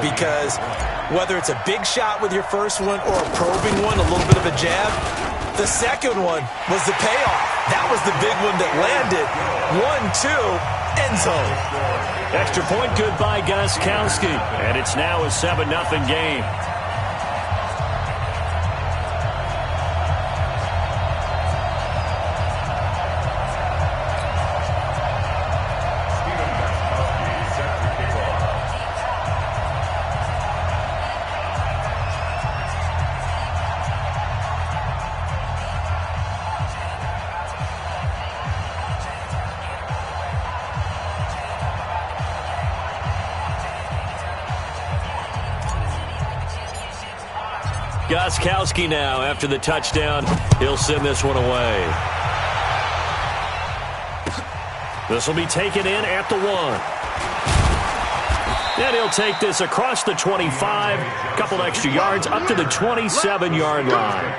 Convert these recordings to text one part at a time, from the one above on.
because whether it's a big shot with your first one or a probing one, a little bit of a jab, the second one was the payoff. That was the big one that landed. 1-2, end zone. Extra point good by Gostkowski, and it's now a 7-0 game. Gostkowski now after the touchdown. He'll send this one away. This will be taken in at the 1. And he'll take this across the 25. A couple extra yards up to the 27-yard line.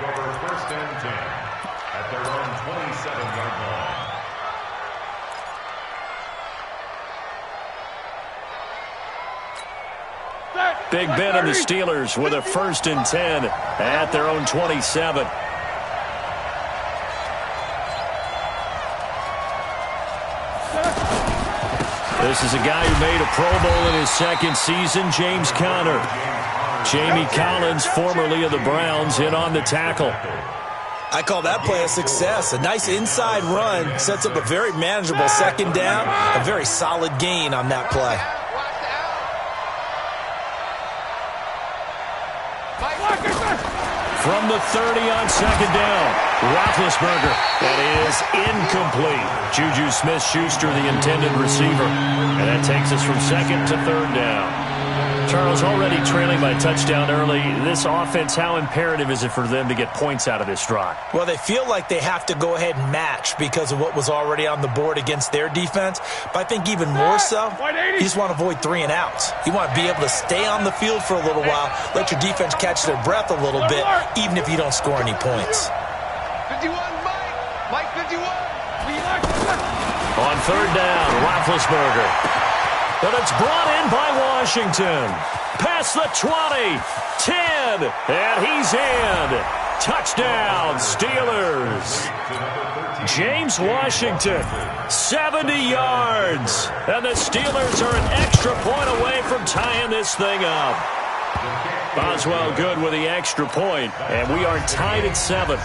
First and 10 at their own 27-yard line. Big Ben and the Steelers with a 1st and 10 at their own 27. This is a guy who made a Pro Bowl in his second season, James Conner. Jamie Collins, formerly of the Browns, in on the tackle. I call that play a success. A nice inside run sets up a very manageable second down, a very solid gain on that play. From the 30 on second down, Roethlisberger. That is incomplete. Juju Smith-Schuster, the intended receiver. And that takes us from second to third down. Charles, already trailing by a touchdown early. This offense, how imperative is it for them to get points out of this drive? Well, they feel like they have to go ahead and match because of what was already on the board against their defense. But I think even more so, you just want to avoid 3 and outs. You want to be able to stay on the field for a little while, let your defense catch their breath a little bit, even if you don't score any points. 51, Mike 51. On third down, Roethlisberger. But it's brought in by Washington. Past the 20, 10, and he's in. Touchdown, Steelers. James Washington, 70 yards. And the Steelers are an extra point away from tying this thing up. Boswell good with the extra point, and we are tied at 7.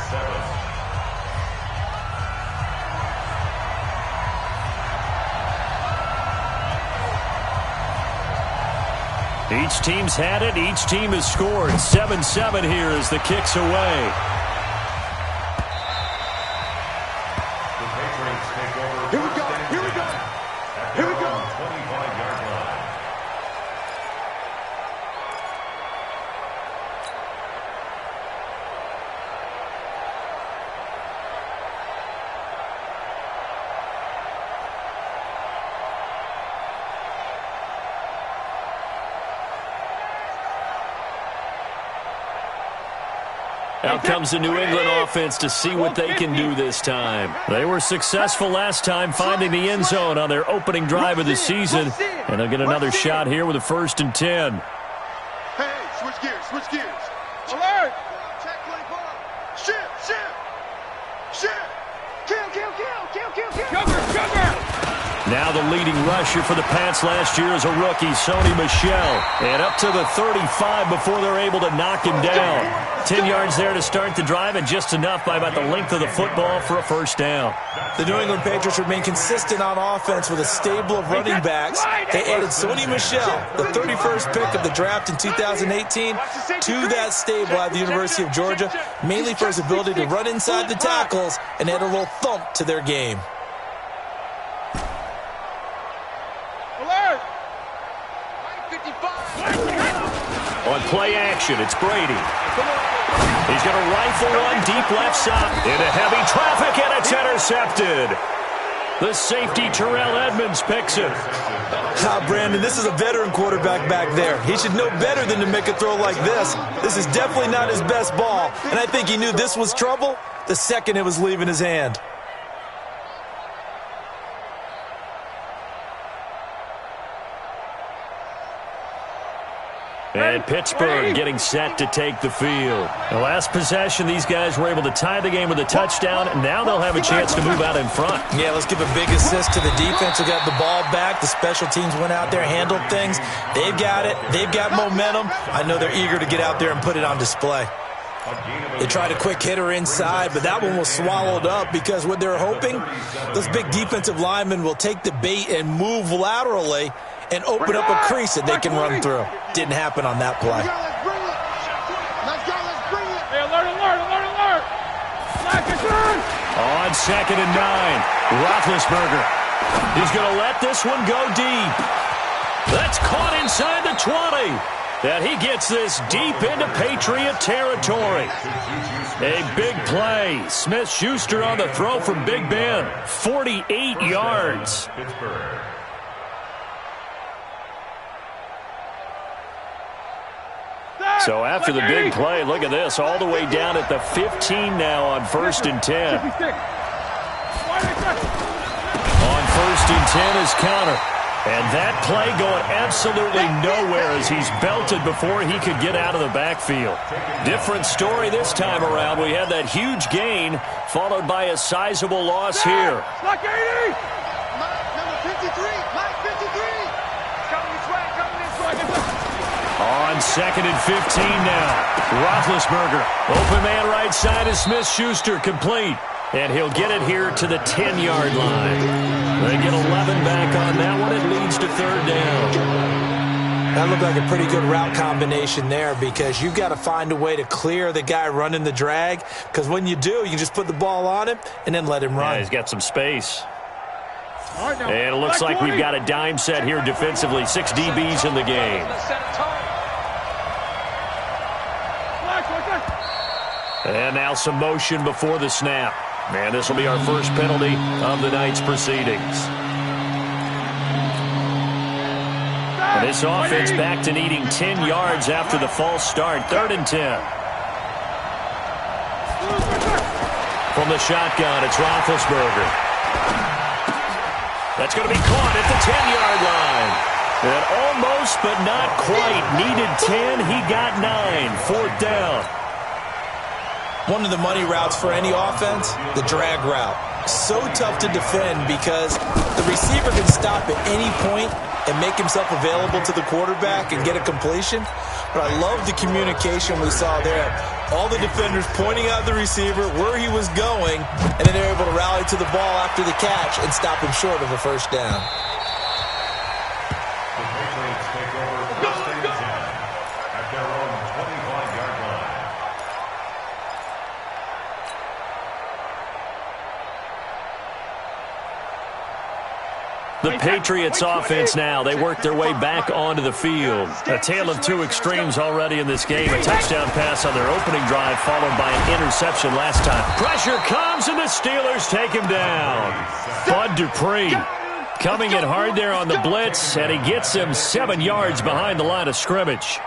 Each team's had it. Each team has scored. 7-7 here as the kick's away. Here we go. Here we go. Here we go. 25-yard line. Out comes the New England offense to see what they can do this time. They were successful last time finding the end zone on their opening drive of the season. And they'll get another shot here with a 1st and 10. Hey, switch gears, switch gears. Alert! Check 24. Shift. Kill. Now the leading rusher for the Pats last year is a rookie, Sony Michel. And up to the 35 before they're able to knock him down. 10 yards there to start the drive, and just enough by about the length of the football for a 1st down. The New England Patriots remain consistent on offense with a stable of running backs. They added Sony Michel, the 31st pick of the draft in 2018, to that stable at the University of Georgia, mainly for his ability to run inside the tackles and add a little thump to their game. Alert! On play action, it's Brady. He's going to rifle one deep left side into heavy traffic, and it's intercepted. The safety, Terrell Edmonds, picks it. Brandon, this is a veteran quarterback back there. He should know better than to make a throw like this. This is definitely not his best ball, and I think he knew this was trouble the second it was leaving his hand. And Pittsburgh getting set to take the field. The last possession, these guys were able to tie the game with a touchdown, and now they'll have a chance to move out in front. Yeah, let's give a big assist to the defense who got the ball back. The special teams went out there, handled things. They've got it. They've got momentum. I know they're eager to get out there and put it on display. They tried a quick hitter inside, but that one was swallowed up because what they're hoping, those big defensive linemen will take the bait and move laterally and open up a crease that they can run through. Didn't happen on that play. Let's go, let's bring it. Hey, alert. On 2nd and 9, Roethlisberger. He's going to let this one go deep. That's caught inside the 20. And he gets this deep into Patriot territory. A big play. Smith-Schuster on the throw from Big Ben. 48 yards. So after the big play, look at this, all the way down at the 15 now on 1st and 10. On 1st and 10 is counter. And that play going absolutely nowhere as he's belted before he could get out of the backfield. Different story this time around. We had that huge gain followed by a sizable loss here. Mike 80! Number 53! Mike 53! Coming this way, coming this way. On 2nd and 15 now. Roethlisberger. Open man right side is Smith-Schuster, complete. And he'll get it here to the 10-yard line. They get 11 back on that one. It leads to 3rd down. That looked like a pretty good route combination there because you've got to find a way to clear the guy running the drag, because when you do, you just put the ball on him and then let him run. Yeah, he's got some space. And it looks like we've got a dime set here defensively. 6 DBs in the game. And now some motion before the snap. And this will be our first penalty of the night's proceedings. And this offense back to needing 10 yards after the false start. 3rd and 10. From the shotgun, it's Roethlisberger. That's going to be caught at the 10-yard line. And almost, but not quite. Needed 10. He got 9. 4th down. One of the money routes for any offense, the drag route. So tough to defend because the receiver can stop at any point and make himself available to the quarterback and get a completion. But I love the communication we saw there. All the defenders pointing out the receiver, where he was going, and then they're able to rally to the ball after the catch and stop him short of a 1st down. The Patriots take over 1st and 10 at their own 25-yard line. The Patriots offense now. They work their way back onto the field. A tale of 2 extremes already in this game. A touchdown pass on their opening drive followed by an interception last time. Pressure comes and the Steelers take him down. Bud Dupree coming in hard there on the blitz, and he gets him 7 yards behind the line of scrimmage.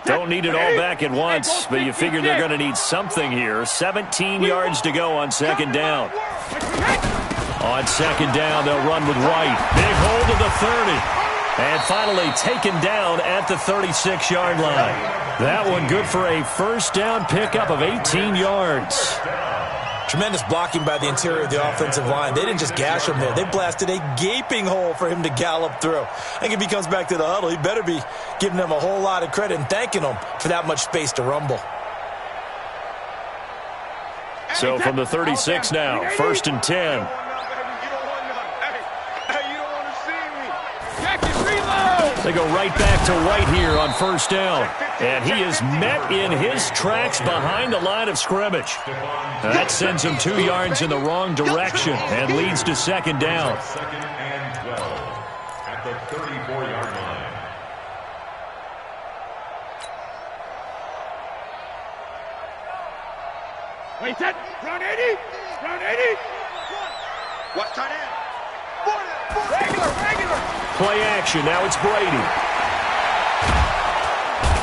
Don't need it all back at once, but you figure they're going to need something here. 17 yards to go on 2nd down. On 2nd down, they'll run with White. Big hold of the 30. And finally taken down at the 36-yard line. That one good for a 1st down pickup of 18 yards. Tremendous blocking by the interior of the offensive line. They didn't just gash him there. They blasted a gaping hole for him to gallop through. I think if he comes back to the huddle, he better be giving them a whole lot of credit and thanking them for that much space to rumble. So from the 36 now, 1st and 10. They go right back to White here on 1st down. And he is met in his tracks behind the line of scrimmage. That sends him 2 yards in the wrong direction and leads to 2nd down. 2nd and 12 at the 34-yard line. Wait, set. Round 80. Round 80. Watch tight end. Regular. Play action. Now it's Brady.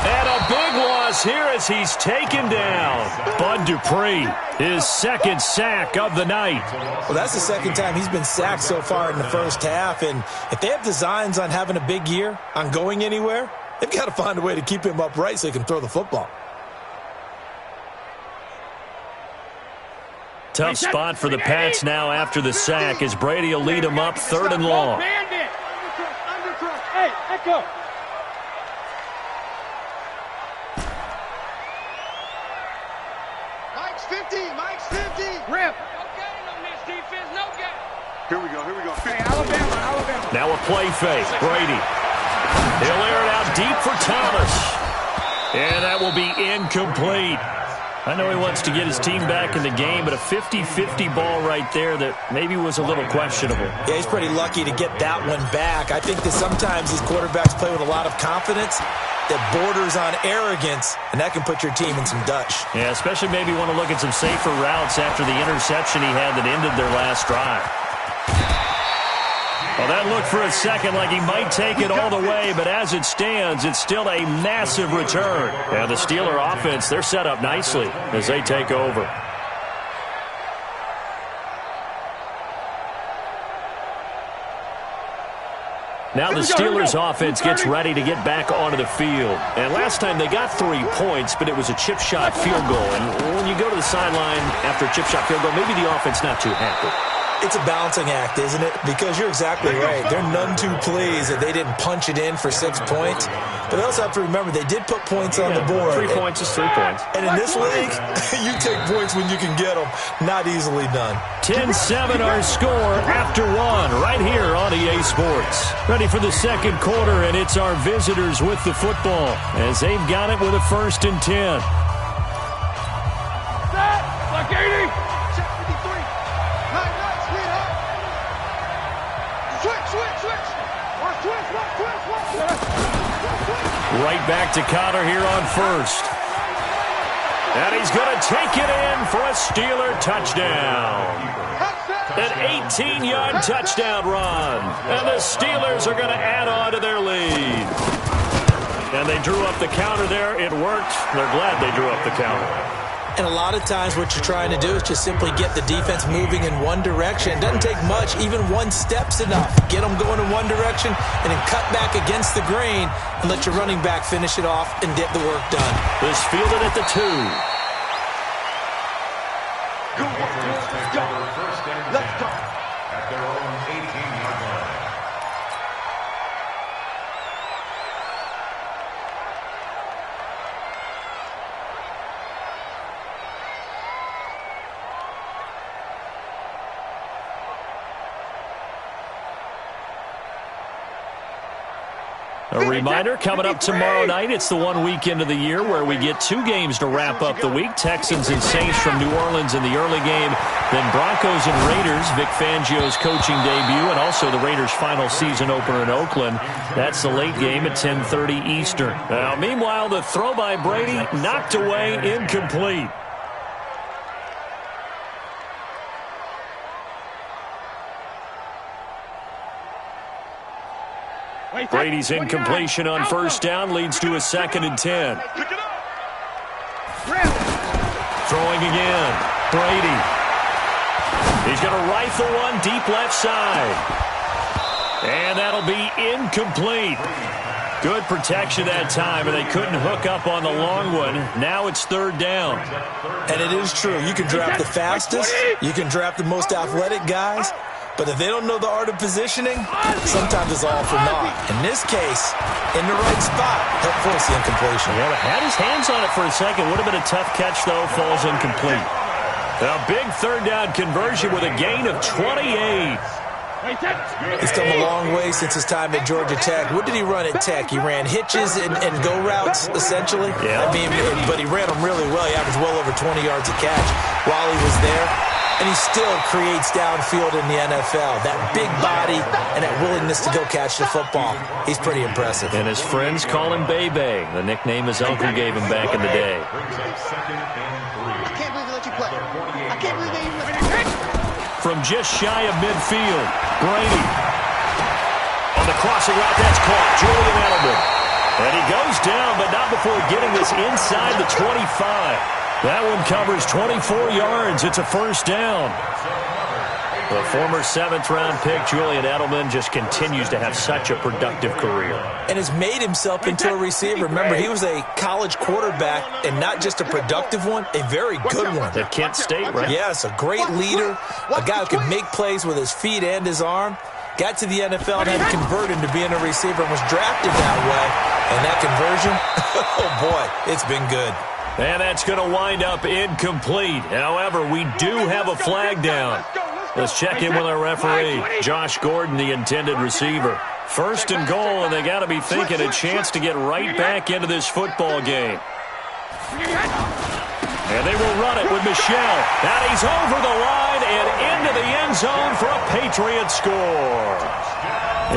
And a big loss here as he's taken down. Bud Dupree, his second sack of the night. Well, that's the second time he's been sacked so far in the first half. And if they have designs on having a big year, on going anywhere, they've got to find a way to keep him upright so he can throw the football. Tough spot for the Pats now after the sack as Brady will lead them up 3rd and long. Hey, echo. Mike's 50. Mike's 50. Rip. No gain on this defense. No gain. Here we go. Here we go. Hey, Alabama. Now a play fake. Brady. He'll air it out deep for Thomas. And that will be incomplete. I know he wants to get his team back in the game, but a 50-50 ball right there that maybe was a little questionable. Yeah, he's pretty lucky to get that one back. I think that sometimes these quarterbacks play with a lot of confidence that borders on arrogance, and that can put your team in some Dutch. Yeah, especially maybe want to look at some safer routes after the interception he had that ended their last drive. Well, that looked for a second like he might take it all the way, but as it stands, it's still a massive return. And the Steeler offense, they're set up nicely as they take over. Now the Steelers offense gets ready to get back onto the field. And last time they got 3 points, but it was a chip shot field goal. And when you go to the sideline after a chip shot field goal, maybe the offense not too happy. It's a balancing act, isn't it? Because you're exactly right. They're none too pleased that they didn't punch it in for 6 points. But they also have to remember they did put points on the board. 3 points is 3 points. And in this league, you take points when you can get them. Not easily done. 10-7 our score after 1 right here on EA Sports. Ready for the second quarter, and it's our visitors with the football as they've got it with a 1st and 10. Like 80. Right back to Cotter here on 1st. And he's going to take it in for a Steeler touchdown. An 18-yard touchdown run. And the Steelers are going to add on to their lead. And they drew up the counter there. It worked. They're glad they drew up the counter. And a lot of times what you're trying to do is just simply get the defense moving in one direction. It doesn't take much. Even 1 step's enough. Get them going in one direction and then cut back against the grain and let your running back finish it off and get the work done. This fielded at the 2. Let's go. At their own 18-yard line. A reminder, coming up tomorrow night, it's the 1 weekend of the year where we get 2 games to wrap up the week. Texans and Saints from New Orleans in the early game. Then Broncos and Raiders, Vic Fangio's coaching debut, and also the Raiders' final season opener in Oakland. That's the late game at 10:30 Eastern. Now, meanwhile, the throw by Brady knocked away, incomplete. Brady's incompletion on 1st down leads to a 2nd and 10. Throwing again. Brady. He's going to rifle one deep left side. And that'll be incomplete. Good protection that time, and they couldn't hook up on the long one. Now it's 3rd down. And it is true. You can draft the fastest. You can draft the most athletic guys. But if they don't know the art of positioning, sometimes it's all for naught. In this case, in the right spot, help force the incompletion. Yeah, had his hands on it for a second. Would have been a tough catch, though. Falls incomplete. A big 3rd down conversion with a gain of 28. He's come a long way since his time at Georgia Tech. What did he run at Tech? He ran hitches and go routes, essentially. Yeah. I mean, but he ran them really well. He averaged well over 20 yards a catch while he was there. And he still creates downfield in the NFL. That big body and that willingness to go catch the football. He's pretty impressive. And his friends call him Bebe, the nickname his uncle gave him back in the day. I can't believe they let you play. I can't believe they even let you play. From just shy of midfield, Brady. On the crossing route, that's caught. Julian Edelman. And he goes down, but not before getting this inside the 25. That one covers 24 yards. It's a first down. The former 7th-round pick, Julian Edelman, just continues to have such a productive career. And has made himself into a receiver. Remember, he was a college quarterback, and not just a productive one, a very good one. At Kent State, right? Yes, a great leader, a guy who could make plays with his feet and his arm. Got to the NFL and had to convert into being a receiver and was drafted that way. And that conversion, oh boy, it's been good. And that's going to wind up incomplete. However, we do have a flag down. Let's check in with our referee, Josh Gordon, the intended receiver. First and goal, and they got to be thinking a chance to get right back into this football game. And they will run it with Michel. And he's over the line and into the end zone for a Patriot score.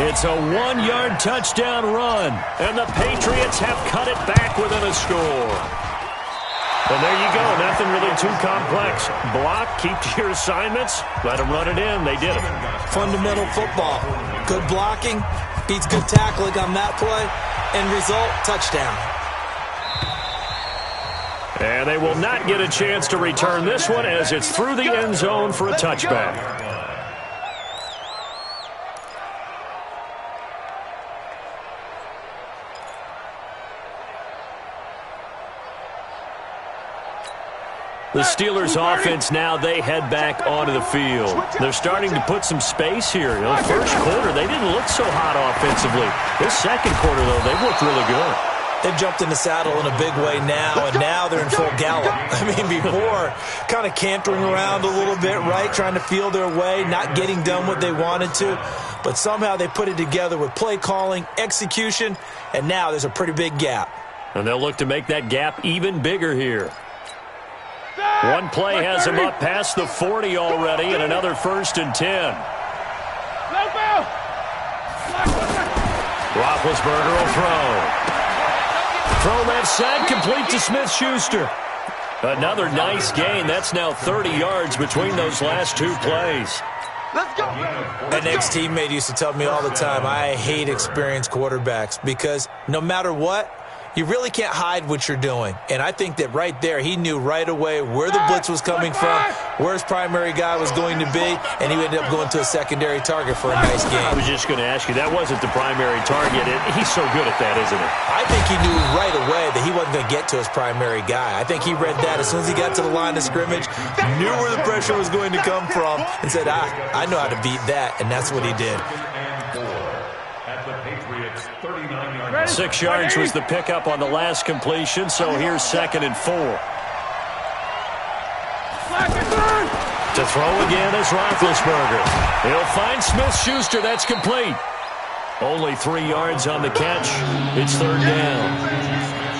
It's a 1-yard touchdown run, and the Patriots have cut it back within a score. And there you go. Nothing really too complex. Block, keep to your assignments, let them run it in. They did it. Fundamental football. Good blocking, beats good tackling on that play. End result, touchdown. And they will not get a chance to return this one as it's through the end zone for a touchback. The Steelers offense now, they head back onto the field. They're starting to put some space here. The first quarter, they didn't look so hot offensively. This second quarter, though, they've looked really good. They've jumped in the saddle in a big way now, and now they're in full gallop. I mean, before, kind of cantering around a little bit, right, trying to feel their way, not getting done what they wanted to. But somehow they put it together with play calling, execution, and now there's a pretty big gap. And they'll look to make that gap even bigger here. One play has him up past the 40 already, and another 1st and 10. Roethlisberger will throw. Throw left side, complete to Smith-Schuster. Another nice gain. That's now 30 yards between those last two plays. Let's go. An ex-teammate used to tell me all the time, I hate experienced quarterbacks because no matter what, you really can't hide what you're doing. And I think that right there, he knew right away where the blitz was coming from, where his primary guy was going to be, and he ended up going to a secondary target for a nice game. I was just going to ask you, that wasn't the primary target. He's so good at that, isn't he? I think he knew right away that he wasn't going to get to his primary guy. I think he read that as soon as he got to the line of scrimmage, knew where the pressure was going to come from, and said, I know how to beat that, and that's what he did. 6 yards was the pickup on the last completion, so here's 2nd and 4. To throw again is Roethlisberger. He'll find Smith-Schuster. That's complete. Only 3 yards on the catch. It's 3rd down.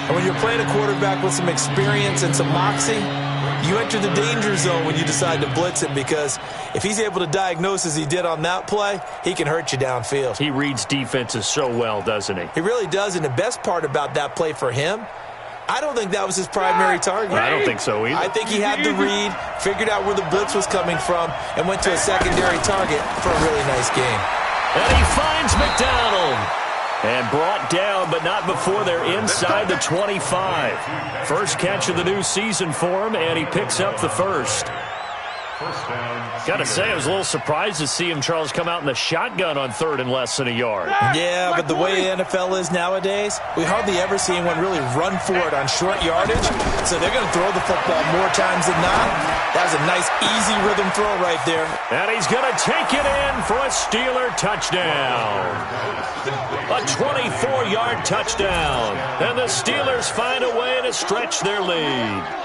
And when you're playing a quarterback with some experience and some moxie, you enter the danger zone when you decide to blitz him, because if he's able to diagnose as he did on that play, he can hurt you downfield. He reads defenses so well, doesn't he? He really does, and the best part about that play for him, I don't think that was his primary target. I don't think so either. I think he had the read, figured out where the blitz was coming from, and went to a secondary target for a really nice game. And he finds McDonald. And brought down, but not before they're inside the 25. First catch of the new season for him, and he picks up the first. Got to say, I was a little surprised to see him, Charles, come out in the shotgun on 3rd and less than a yard. Yeah, but the way the NFL is nowadays, we hardly ever see anyone really run for it on short yardage. So they're going to throw the football more times than not. That was a nice, easy rhythm throw right there. And he's going to take it in for a Steeler touchdown. A 24-yard touchdown. And the Steelers find a way to stretch their lead.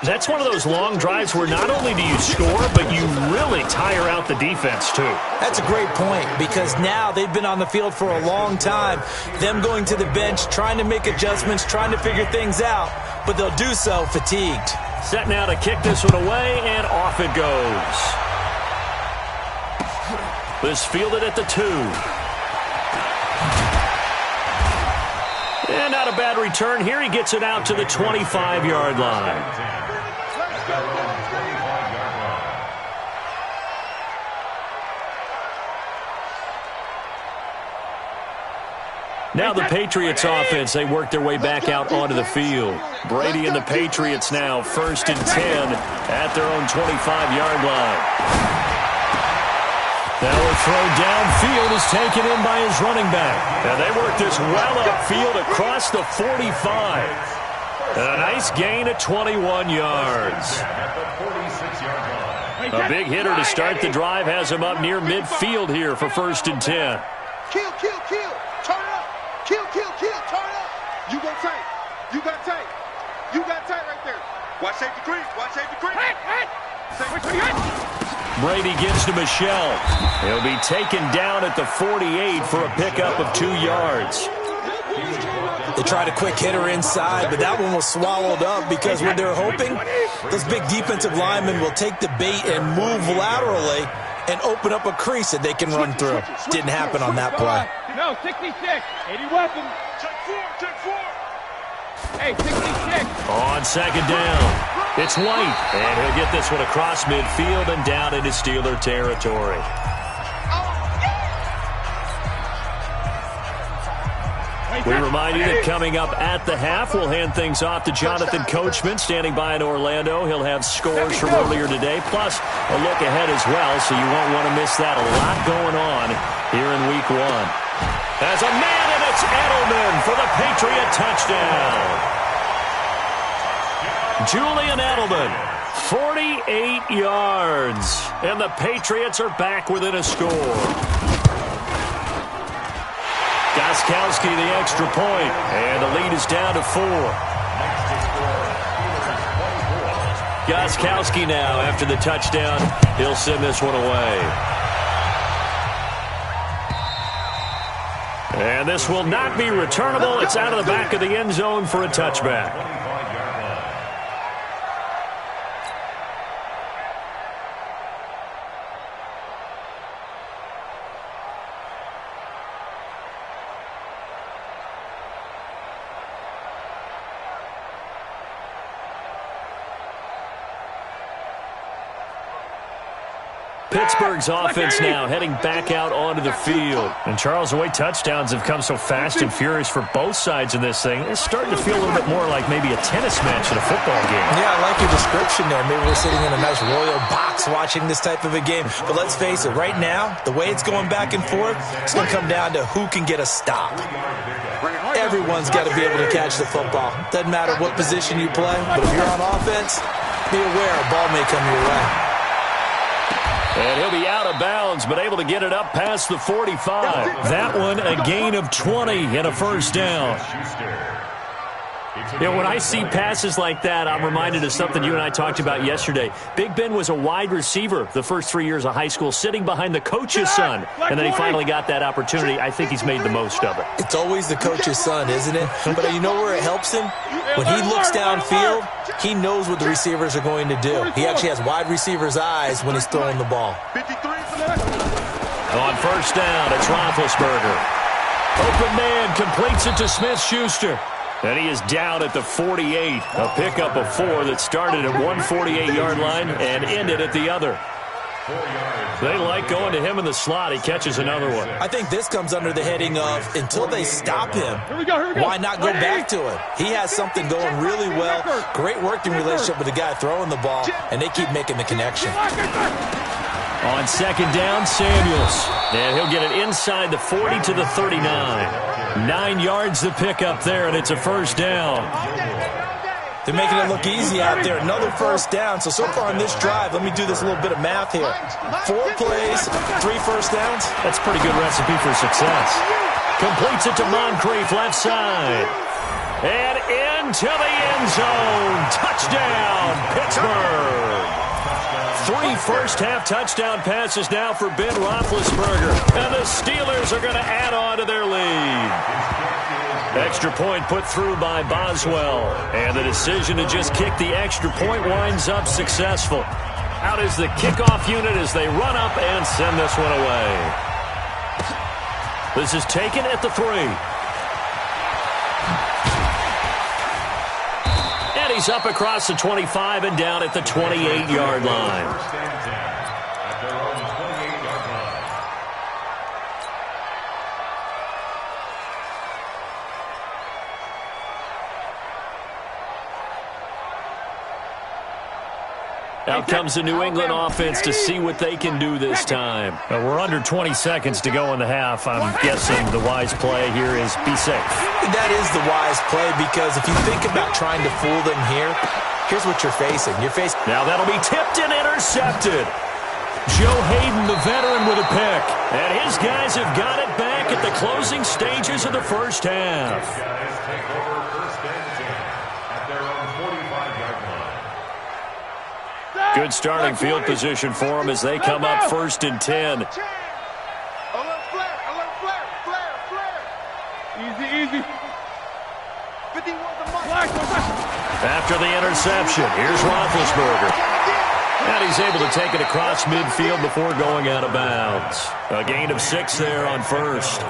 That's one of those long drives where not only do you score, but you really tire out the defense, too. That's a great point, because now they've been on the field for a long time. Them going to the bench, trying to make adjustments, trying to figure things out, but they'll do so fatigued. Set now to kick this one away, and off it goes. This fielded at the 2. And not a bad return here. He gets it out to the 25-yard line. Now the Patriots offense, they work their way back out onto the field. Brady and the Patriots now 1st and 10 at their own 25-yard line. Now a throw downfield is taken in by his running back. And they work this well upfield across the 45. And a nice gain of 21 yards. A big hitter to start the drive has him up near midfield here for 1st and 10. Kill. Turn up. Kill. Turn up. You go tight. You got tight. You got tight right there. Watch safety creep. Brady gives to Michelle. He'll be taken down at the 48 for a pickup of 2 yards. They tried a quick hitter inside, but that one was swallowed up because what they're hoping, those big defensive linemen will take the bait and move laterally and open up a crease that they can run through. Didn't happen on that play. No, 66. 80 weapons. Take four. Hey, 66. On 2nd down, it's White, and he'll get this one across midfield and down into Steeler territory. We remind you that coming up at the half, we'll hand things off to Jonathan Coachman, standing by in Orlando. He'll have scores from earlier today, plus a look ahead as well, so you won't want to miss that. A lot going on here in Week 1. As a man, and it's Edelman for the Patriot touchdown. Julian Edelman, 48 yards, and the Patriots are back within a score. Gostkowski the extra point, and the lead is down to 4. Gostkowski now, after the touchdown, he'll send this one away. And this will not be returnable. It's out of the back of the end zone for a touchback. Pittsburgh's offense now heading back out onto the field. And Charles, the way touchdowns have come so fast and furious for both sides of this thing, it's starting to feel a little bit more like maybe a tennis match in a football game. Yeah, I like your description there. Maybe we're sitting in a nice royal box watching this type of a game. But let's face it, right now, the way it's going back and forth, it's going to come down to who can get a stop. Everyone's got to be able to catch the football. Doesn't matter what position you play, but if you're on offense, be aware a ball may come your way. And he'll be out of bounds, but able to get it up past the 45. That one, a gain of 20 and a 1st down. You know, when I see passes like that, I'm reminded of something you and I talked about yesterday. Big Ben was a wide receiver the first 3 years of high school, sitting behind the coach's son. And then he finally got that opportunity. I think he's made the most of it. It's always the coach's son, isn't it? But you know where it helps him? When he looks downfield, he knows what the receivers are going to do. He actually has wide receivers' eyes when he's throwing the ball. On 1st down, it's Roethlisberger. Open man completes it to Smith-Schuster. And he is down at the 48. A pickup of 4 that started at one 48-yard line and ended at the other. They like going to him in the slot. He catches another one. I think this comes under the heading of until they stop him, why not go back to it? He has something going really well. Great working relationship with the guy throwing the ball, and they keep making the connection. On 2nd down, Samuels. And he'll get it inside the 40 to the 39. 9 yards the pickup there, and it's a 1st down. They're making it look easy out there. Another 1st down. So far on this drive, let me do this little bit of math here. 4 plays, 3 1st downs. That's a pretty good recipe for success. Completes it to Moncrief, left side. And into the end zone. Touchdown, Pittsburgh. 3 first-half touchdown passes now for Ben Roethlisberger. And the Steelers are going to add on to their lead. Extra point put through by Boswell. And the decision to just kick the extra point winds up successful. Out is the kickoff unit as they run up and send this one away. This is taken at the 3. And he's up across the 25 and down at the 28-yard line. Out comes the New England offense to see what they can do this time. We're under 20 seconds to go in the half. I'm guessing the wise play here is be safe. That is the wise play because if you think about trying to fool them here, here's what you're facing. Now that'll be tipped and intercepted. Joe Hayden, the veteran, with a pick. And his guys have got it back at the closing stages of the first half. Guys take over first and 10 at their own 45-yard line. Good starting field position for them as they come up first and 10. Alert flare, alert flare, flare, flare. Easy. 51 the mark. After the interception, here's Roethlisberger. And he's able to take it across midfield before going out of bounds. A gain of 6 there on first. Out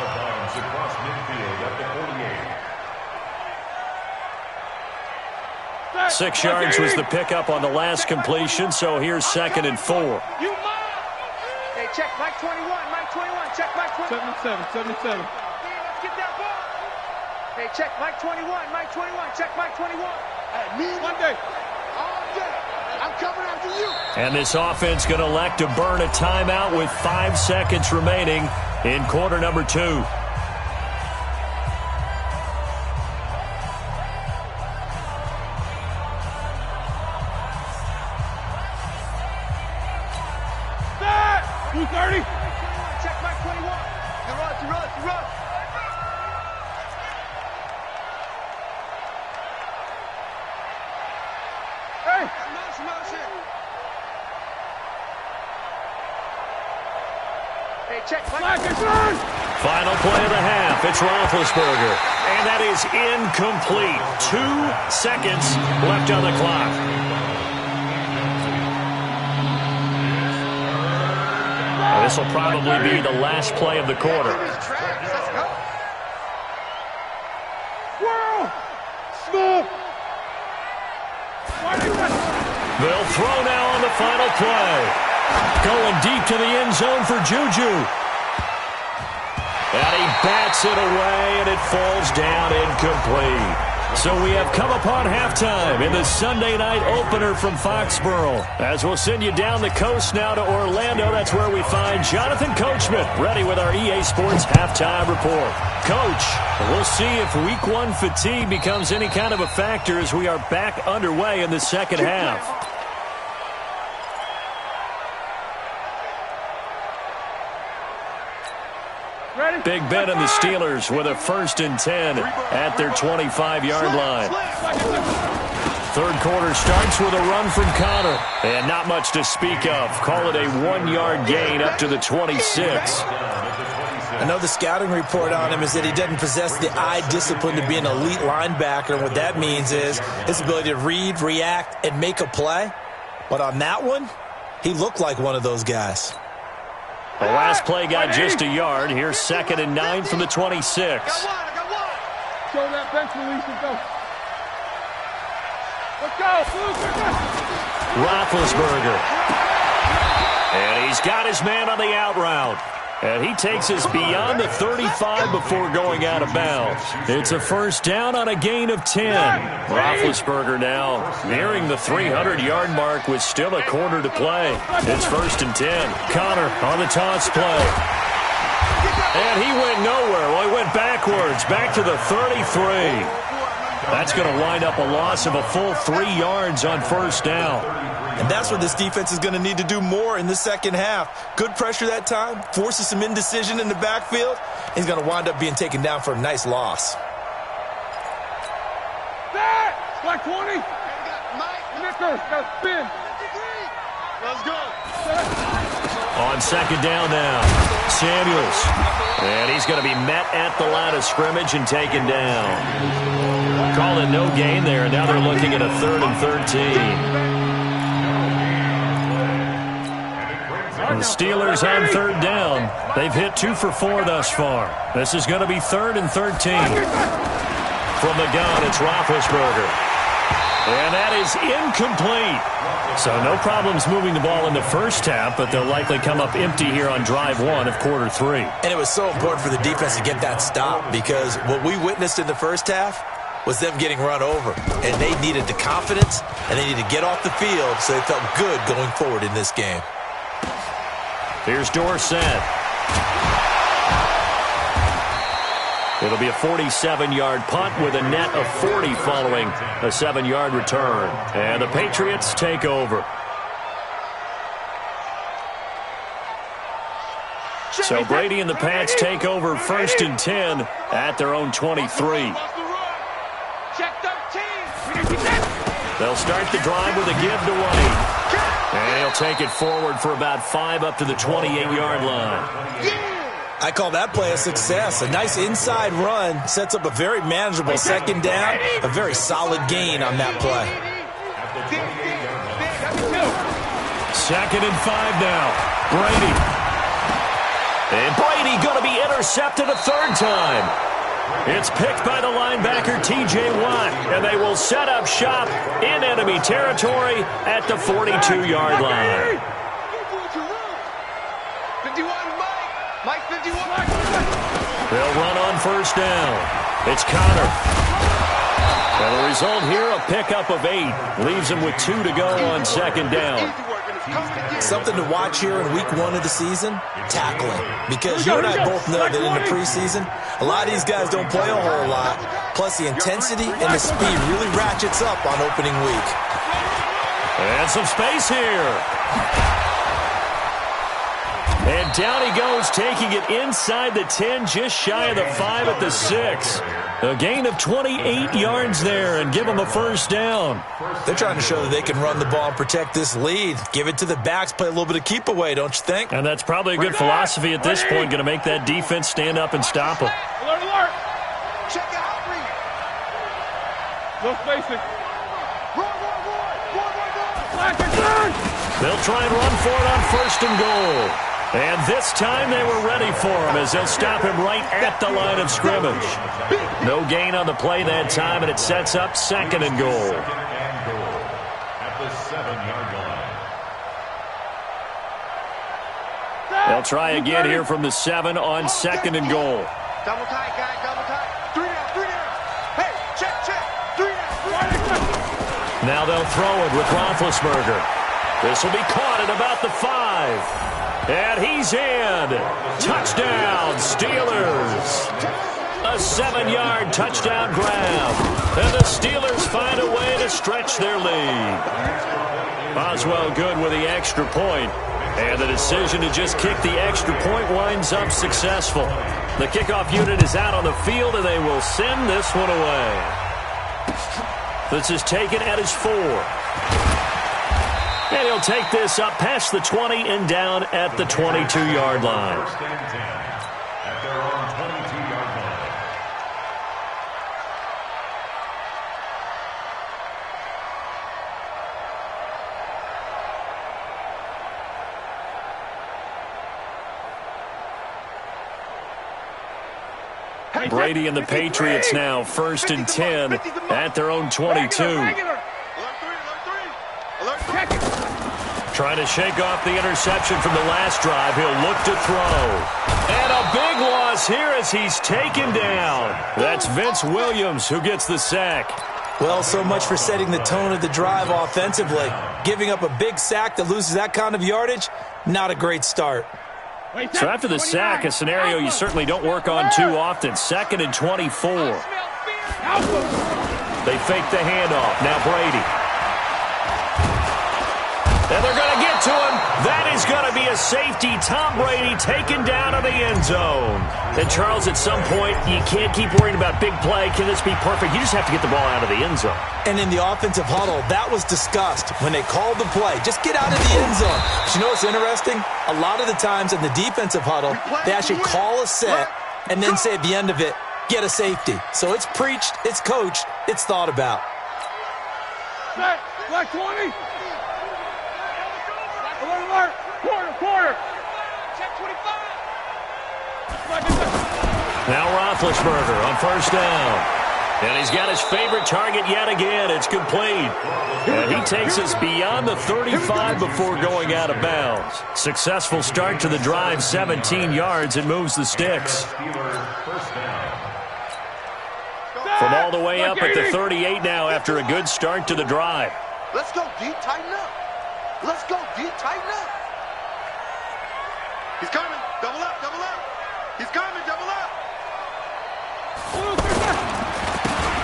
of bounds across midfield at the 48. 6 yards was the pickup on the last completion, so here's 2nd and 4. You mine. Hey, check Mike 21, Mike 21, check Mike 21. 77. Let's get that ball. Hey, check Mike 21, Mike 21, check Mike 21. Hey, me One day. all day. I'm coming after you. And this offense going to elect to burn a timeout with 5 seconds remaining in quarter number 2. Check Mike 21. You run. Hey. Hey, check Mike. Final play of the half. It's Roethlisberger. And that is incomplete. 2 seconds left on the clock. This will probably be the last play of the quarter. They'll throw now on the final play. Going deep to the end zone for Juju. And he bats it away, and it falls down incomplete. So we have come upon halftime in the Sunday night opener from Foxborough. As we'll send you down the coast now to Orlando, that's where we find Jonathan Coachman ready with our EA Sports halftime report. Coach, we'll see if Week 1 fatigue becomes any kind of a factor as we are back underway in the second half. Big Ben and the Steelers with a 1st and 10 at their 25-yard line. Third quarter starts with a run from Connor. And not much to speak of. Call it a 1-yard gain up to the 26. I know the scouting report on him is that he doesn't possess the eye discipline to be an elite linebacker. And what that means is his ability to read, react, and make a play. But on that one, he looked like one of those guys. The last play got just a yard. Here's 2nd and 9 from the 26. Show that bench release and go. Let's go. Roethlisberger. And he's got his man on the out route. And he takes us beyond the 35 before going out of bounds. It's a 1st down on a gain of 10. Roethlisberger now nearing the 300-yard mark with still a quarter to play. It's 1st and 10. Connor on the toss play. And he went nowhere. Well, he went backwards, back to the 33. That's going to wind up a loss of a full 3 yards on 1st down. And that's what this defense is going to need to do more in the second half. Good pressure that time, forces some indecision in the backfield. He's going to wind up being taken down for a nice loss. Black 20. Nicker, got spin. Let's go. On 2nd down now, Samuels. And he's going to be met at the line of scrimmage and taken down. Call it no gain there, and now they're looking at a 3rd and 13. The Steelers on 3rd down. They've hit 2 for 4 thus far. This is going to be 3rd and 13. From the gun, it's Roethlisberger. And that is incomplete. So no problems moving the ball in the first half, but they'll likely come up empty here on drive 1 of quarter 3. And it was so important for the defense to get that stop because what we witnessed in the first half, was them getting run over. And they needed the confidence, and they needed to get off the field so they felt good going forward in this game. Here's Dorsett. It'll be a 47-yard punt with a net of 40 following a 7-yard return. And the Patriots take over. So Brady and the Pats take over 1st and 10 at their own 23. Check 13. They'll start the drive with a give to White. And he'll take it forward for about 5 up to the 28-yard line. I call that play a success. A nice inside run sets up a very manageable 2nd down, a very solid gain on that play. 2nd and 5 now. Brady. And Brady going to be intercepted a 3rd time. It's picked by the linebacker, T.J. Watt, and they will set up shop in enemy territory at the 42-yard line. 51, Mike 51. They'll run on 1st down. It's Connor. And the result here, a pickup of 8. Leaves him with 2 to go on 2nd down. Something to watch here in week 1 of the season, tackling. Because you and I both know that in the preseason, a lot of these guys don't play a whole lot. Plus the intensity and the speed really ratchets up on opening week. And some space here. And down he goes, taking it inside the 10, just shy of the 5 at the 6. A gain of 28 yards there and give them a 1st down. They're trying to show that they can run the ball and protect this lead. Give it to the backs, play a little bit of keep away, don't you think? And that's probably a good philosophy at this point, going to make that defense stand up and stop them. Alert, alert. Check out read. No spacing. Run. Flash and turn. They'll try and run for it on 1st and goal. And this time they were ready for him as they'll stop him right at the line of scrimmage. No gain on the play that time, and it sets up 2nd and goal. At the 7-yard line. They'll try again here from the 7 on 2nd and goal. Double tight, guy, double tight. 3 down. Hey, check. 3 down. Now they'll throw it with Roethlisberger. This will be caught at about the 5. And he's in. Touchdown, Steelers. A 7-yard touchdown grab. And the Steelers find a way to stretch their lead. Boswell good with the extra point. And the decision to just kick the extra point winds up successful. The kickoff unit is out on the field, and they will send this one away. This is taken at his 4. And he'll take this up past the 20 and down at the 22-yard line. 1st and 10 at their own 22-yard line. Brady and the Patriots now 1st and 10 at their own 22. Alert 3. Alert 3. Trying to shake off the interception from the last drive. He'll look to throw. And a big loss here as he's taken down. That's Vince Williams who gets the sack. Well, so much for setting the tone of the drive offensively. Giving up a big sack that loses that kind of yardage, not a great start. So after the sack, a scenario you certainly don't work on too often. 2nd and 24. They fake the handoff. Now Brady. And they're going to get to him. That is going to be a safety. Tom Brady taken down to the end zone. And, Charles, at some point, you can't keep worrying about big play. Can this be perfect? You just have to get the ball out of the end zone. And in the offensive huddle, that was discussed when they called the play. Just get out of the end zone. But you know what's interesting? A lot of the times in the defensive huddle, they actually call a set and then say at the end of it, get a safety. So it's preached, it's coached, it's thought about. Set. Black 20. Alert. Quarter. Check 25. Now Roethlisberger on 1st down. And he's got his favorite target yet again. It's complete. And he takes us beyond the 35 before going out of bounds. Successful start to the drive, 17 yards, and moves the sticks. From all the way up at the 38 now after a good start to the drive. Let's go, D. Tighten up. Let's go, D. Tighten up. He's coming. Double up, double up. He's coming, double up.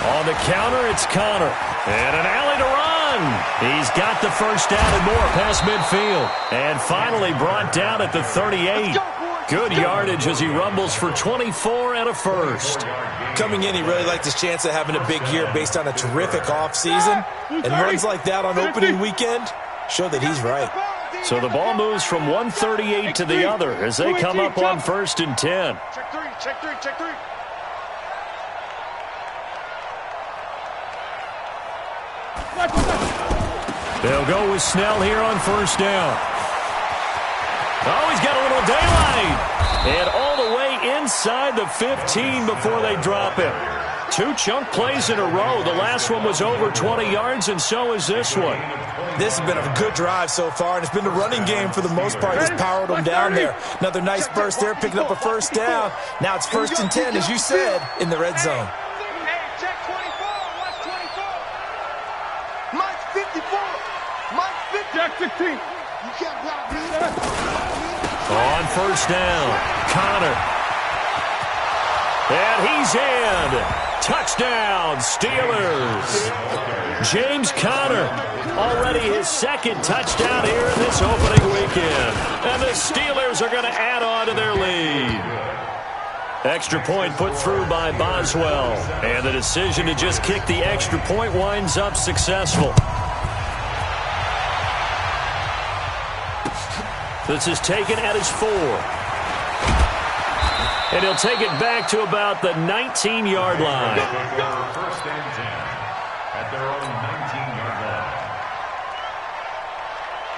On the counter, it's Connor. And an alley to run. He's got the first down and more past midfield. And finally brought down at the 38. Good yardage as he rumbles for 24 and a first. Coming in, he really liked his chance of having a big year based on a terrific offseason. And runs like that on opening weekend show that he's right. So the ball moves from 138 to the other as they come up on 1st and 10. Check three, check three, check three. They'll go with Snell here on 1st down. Oh, he's got a little daylight. And all the way inside the 15 before they drop him. 2 chunk plays in a row. The last one was over 20 yards, and so is this one. This has been a good drive so far, and it's been the running game for the most part that's powered them down there. Another nice burst there, picking up a 1st down. Now it's 1st and 10, as you said, in the red zone. Hey, check 24. Watch 24. Mike's 54. Mike's 50. Jack 16. You can't block me. On 1st down, Connor. And he's in. Touchdown, Steelers. James Conner, already his 2nd touchdown here in this opening weekend. And the Steelers are going to add on to their lead. Extra point put through by Boswell. And the decision to just kick the extra point winds up successful. This is taken at his 4. And he'll take it back to about the 19-yard line. 1st and 10 at their own 19-yard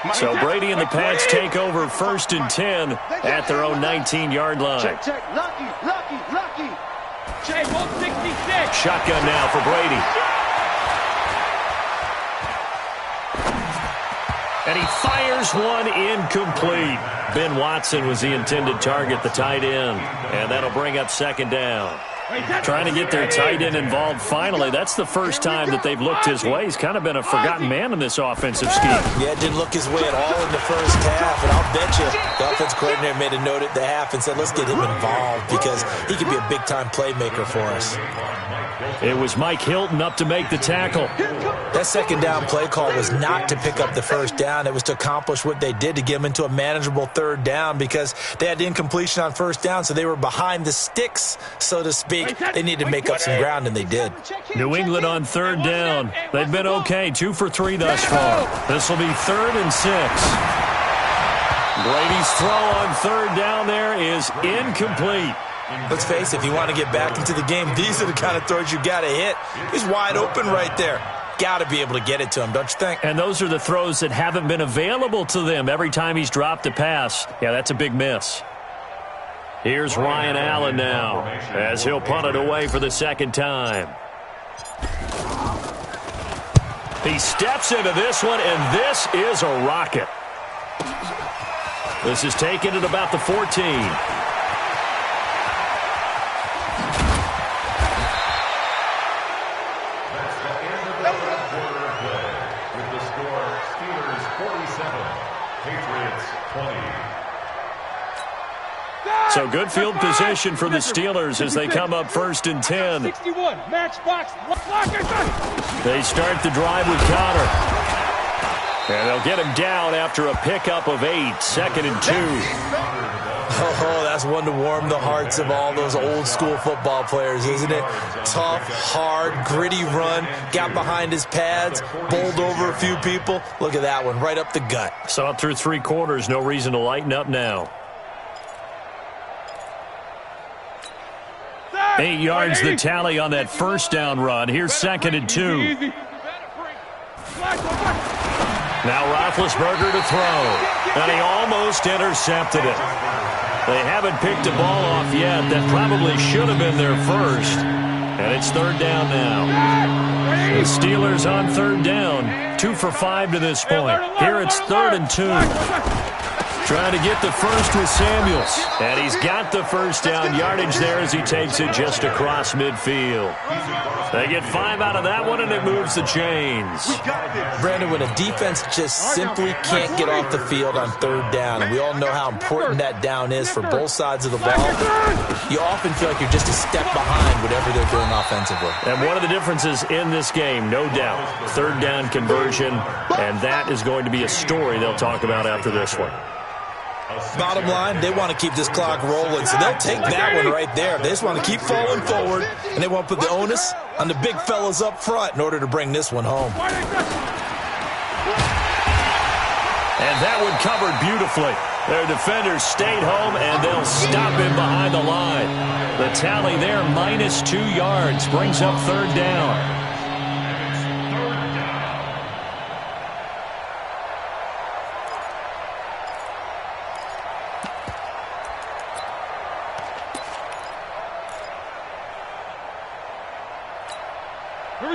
line. So Brady and the Pats take over 1st and 10 at their own 19-yard line. Check, check. Lucky, lucky, lucky. Check 166. Shotgun now for Brady. And he fires one incomplete. Ben Watson was the intended target, the tight end. And that'll bring up 2nd down. Trying to get their tight end involved finally. That's the first time that they've looked his way. He's kind of been a forgotten man in this offensive scheme. Yeah, it didn't look his way at all in the first half. And I'll bet you the offensive coordinator made a note at the half and said, let's get him involved because he could be a big-time playmaker for us. It was Mike Hilton up to make the tackle. That 2nd down play call was not to pick up the 1st down. It was to accomplish what they did to get them into a manageable 3rd down because they had incompletion on 1st down, so they were behind the sticks, so to speak. They needed to make up some ground, and they did. New England on 3rd down. They've been okay, 2 for 3 thus far. This will be 3rd and 6. Brady's throw on 3rd down there is incomplete. Let's face it, if you want to get back into the game, these are the kind of throws you got to hit. He's wide open right there. Got to be able to get it to him, don't you think? And those are the throws that haven't been available to them every time he's dropped a pass. Yeah, that's a big miss. Here's Ryan Allen now as he'll punt it away for the 2nd time. He steps into this one, and this is a rocket. This is taken at about the 14. So good field position for the Steelers as they come up 1st and 10. 61, matchbox. They start the drive with Connor. And they'll get him down after a pickup of 8, 2nd and 2. Oh, that's one to warm the hearts of all those old school football players, isn't it? Tough, hard, gritty run, got behind his pads, bowled over a few people. Look at that one, right up the gut. So up through 3 quarters, no reason to lighten up now. 8 yards the tally on that 1st down run. Here's 2nd and 2. Now Roethlisberger to throw. And he almost intercepted it. They haven't picked a ball off yet. That probably should have been their first. And it's 3rd down now. The Steelers on 3rd down. 2 for 5 to this point. Here it's 3rd and 2. Trying to get the first with Samuels. And he's got the first down yardage there as he takes it just across midfield. They get 5 out of that one, and it moves the chains. Brandon, when a defense just simply can't get off the field on third down, and we all know how important that down is for both sides of the ball, you often feel like you're just a step behind whatever they're doing offensively. And one of the differences in this game, no doubt, third down conversion, and that is going to be a story they'll talk about after this one. Bottom line, they want to keep this clock rolling, so they'll take that one right there. They just want to keep falling forward, and they want to put the onus on the big fellas up front in order to bring this one home. And that one covered beautifully. Their defenders stayed home, and they'll stop him behind the line. The tally there, -2 yards, brings up third down.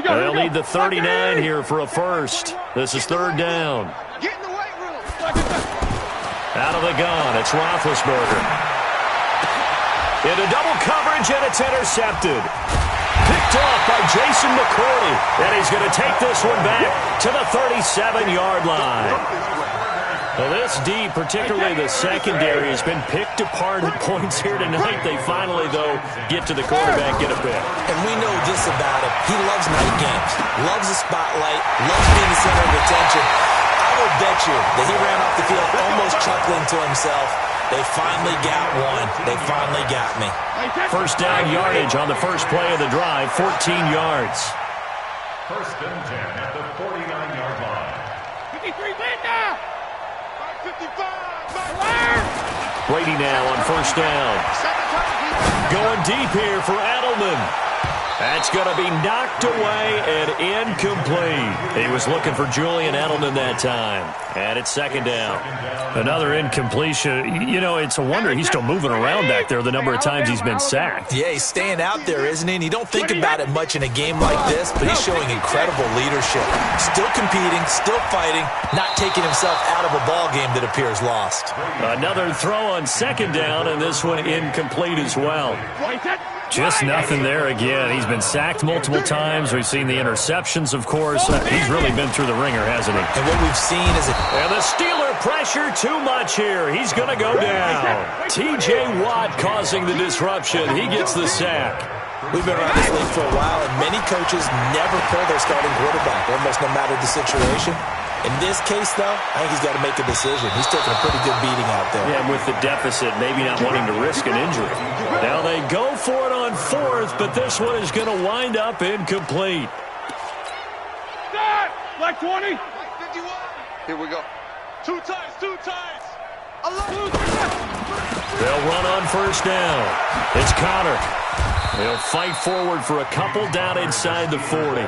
They'll need the 39 here for a first. This is third down. Get in the weight room. Out of the gun, it's Roethlisberger. Into double coverage, and it's intercepted. Picked off by Jason McCourty, and he's going to take this one back to the 37-yard line. Well, this D, particularly the secondary, has been picked apart at points here tonight. They finally, though, get to the quarterback, get a pick. And we know this about him. He loves night games, loves the spotlight, loves being the center of attention. I will bet you that he ran off the field almost chuckling to himself. They finally got one. They finally got me. First down yardage on the first play of the drive, 14 yards. First and 10 at the 49-yard line. 53 Linda! 55. Brady now on first down. Going deep here for Edelman. That's going to be knocked away and incomplete. He was looking for Julian Edelman that time. And it's second down. Another incompletion. You know, it's a wonder he's still moving around back there the number of times he's been sacked. Yeah, he's staying out there, isn't he? And you don't think about it much in a game like this, but he's showing incredible leadership. Still competing, still fighting, not taking himself out of a ball game that appears lost. Another throw on second down, and this one incomplete as well. Just nothing there again. He's been sacked multiple times. We've seen the interceptions, of course. He's really been through the ringer, hasn't he? And what we've seen is And the Steeler pressure too much here. He's going to go down. T.J. Watt causing the disruption. He gets the sack. We've been around this league for a while, and many coaches never pull their starting quarterback, almost no matter the situation. In this case, though, I think he's got to make a decision. He's taking a pretty good beating out there. Yeah, with the deficit, maybe not wanting to risk an injury. Now they go for it on fourth, but this one is going to wind up incomplete. Black 20. 51. Here we go. Two times. They'll run on first down. It's Connor. They'll fight forward for a couple down inside the 40.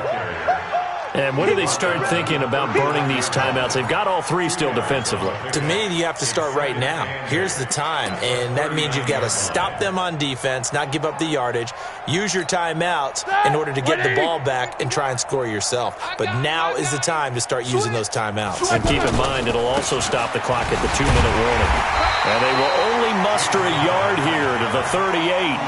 And when do they start thinking about burning these timeouts? They've got all three still defensively. To me, you have to start right now. Here's the time, and that means you've got to stop them on defense, not give up the yardage, use your timeouts in order to get the ball back and try and score yourself. But now is the time to start using those timeouts. And keep in mind, it'll also stop the clock at the 2-minute warning. And they will only muster a yard here to the 38.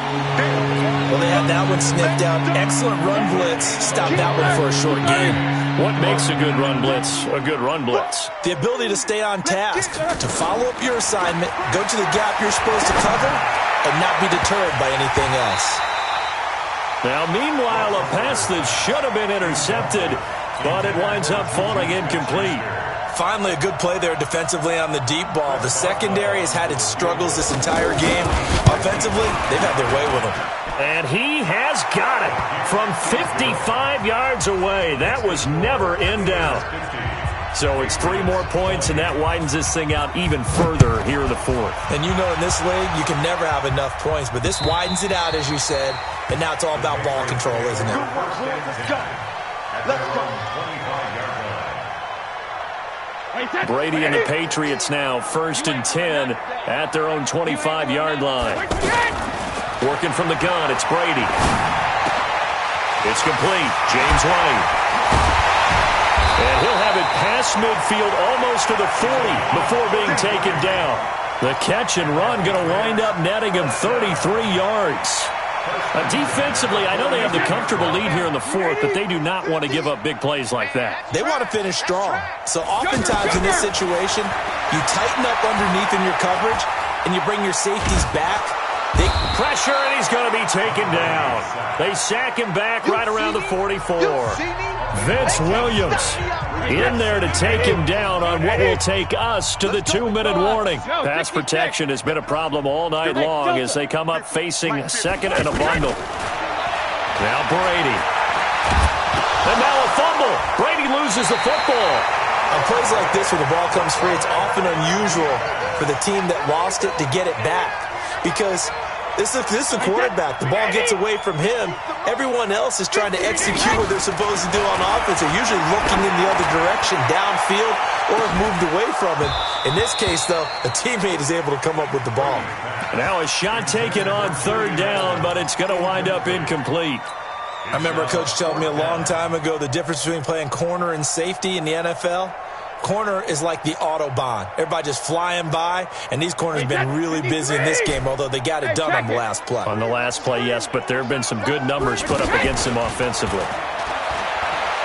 Well, they had that one sniffed out. Excellent run blitz. Stop that one for a short game. What makes a good run blitz a good run blitz? The ability to stay on task, to follow up your assignment, go to the gap you're supposed to cover, and not be deterred by anything else. Now, meanwhile, a pass that should have been intercepted, but it winds up falling incomplete. Finally, a good play there defensively on the deep ball. The secondary has had its struggles this entire game. Offensively, they've had their way with them. And he has got it from 55 yards away. That was never in doubt. So it's 3 more points, and that widens this thing out even further here in the fourth. And you know in this league, you can never have enough points, but this widens it out, as you said, and now it's all about ball control, isn't it? Let's go. Brady and the Patriots now first and 10 at their own 25-yard line. Working from the gun, it's Brady. It's complete. James White. And he'll have it past midfield almost to the 40 before being taken down. The catch and run going to wind up netting him 33 yards. Defensively, I know they have the comfortable lead here in the fourth, but they do not want to give up big plays like that. They want to finish strong. So oftentimes in this situation, you tighten up underneath in your coverage, and you bring your safeties back. Pressure, and he's going to be taken down. They sack him back right around the 44. Vince Williams in there to take him down on what will take us to the 2-minute warning. Pass protection has been a problem all night long as they come up facing second and a bundle. Now Brady. And now a fumble. Brady loses the football. On plays like this where the ball comes free, it's often unusual for the team that lost it to get it back. Because this is a quarterback. The ball gets away from him. Everyone else is trying to execute what they're supposed to do on offense. They're usually looking in the other direction, downfield, or have moved away from it. In this case, though, a teammate is able to come up with the ball. Now a shot taken on third down, but it's going to wind up incomplete. I remember a coach telling me a long time ago the difference between playing corner and safety in the NFL. Corner is like the Autobahn. Everybody just flying by, and these corners have been really busy in this game, although they got it done on the last play. On the last play, yes, but there have been some good numbers put up against him offensively.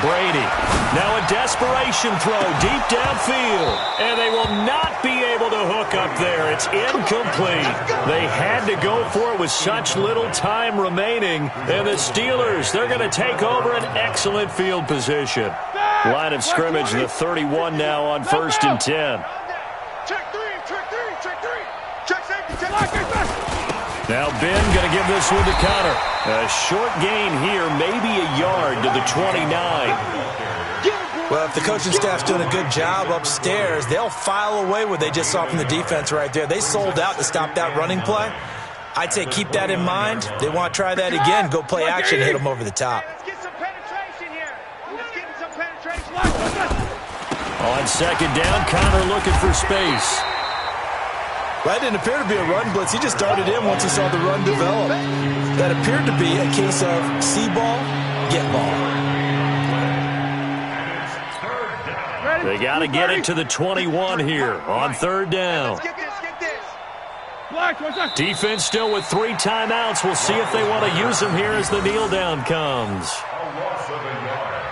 Brady, now a desperation throw deep downfield, and they will not be able to hook up there. It's incomplete. They had to go for it with such little time remaining, and the Steelers, they're going to take over an excellent field position. Line of scrimmage, the 31 now on 1st and 10. Check three, check three, check three. Check safety, check Now Ben going to give this one to Connor. A short gain here, maybe a yard to the 29. Well, if the coaching staff's doing a good job upstairs, they'll file away what they just saw from the defense right there. They sold out to stop that running play. I'd say keep that in mind. They want to try that again. Go play action, hit them over the top. Let's get some penetration here. Let's get some penetration. On second down, Connor looking for space. Well, that didn't appear to be a run blitz. He just darted in once he saw the run develop. That appeared to be a case of see ball, get ball. They got to get it to the 21 here on third down. Let's get this, get this. Defense still with 3 timeouts. We'll see if they want to use them here as the kneel down comes. A loss of a yard.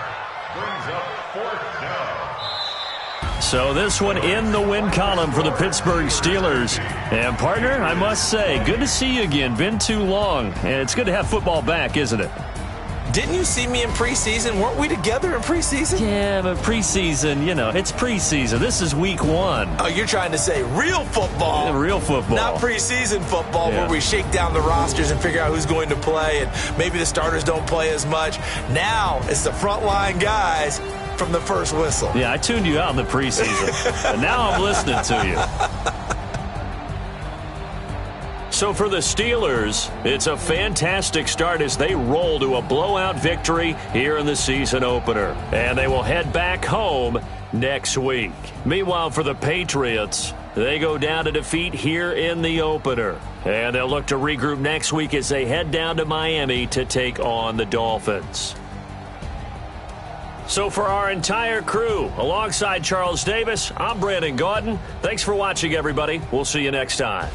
Brings up 4th down. So this one in the win column for the Pittsburgh Steelers. And partner, I must say, good to see you again. Been too long. And it's good to have football back, isn't it? Didn't you see me in preseason? Weren't we together in preseason? Yeah, but preseason, you know, it's preseason. This is week 1. Oh, you're trying to say real football. Yeah, real football. Not preseason football Yeah. where we shake down the rosters and figure out who's going to play, and maybe the starters don't play as much. Now it's the frontline guys from the first whistle. Yeah, I tuned you out in the preseason. And now I'm listening to you. So for the Steelers, it's a fantastic start as they roll to a blowout victory here in the season opener. And they will head back home next week. Meanwhile, for the Patriots, they go down to defeat here in the opener. And they'll look to regroup next week as they head down to Miami to take on the Dolphins. So for our entire crew, alongside Charles Davis, I'm Brandon Gaudin. Thanks for watching, everybody. We'll see you next time.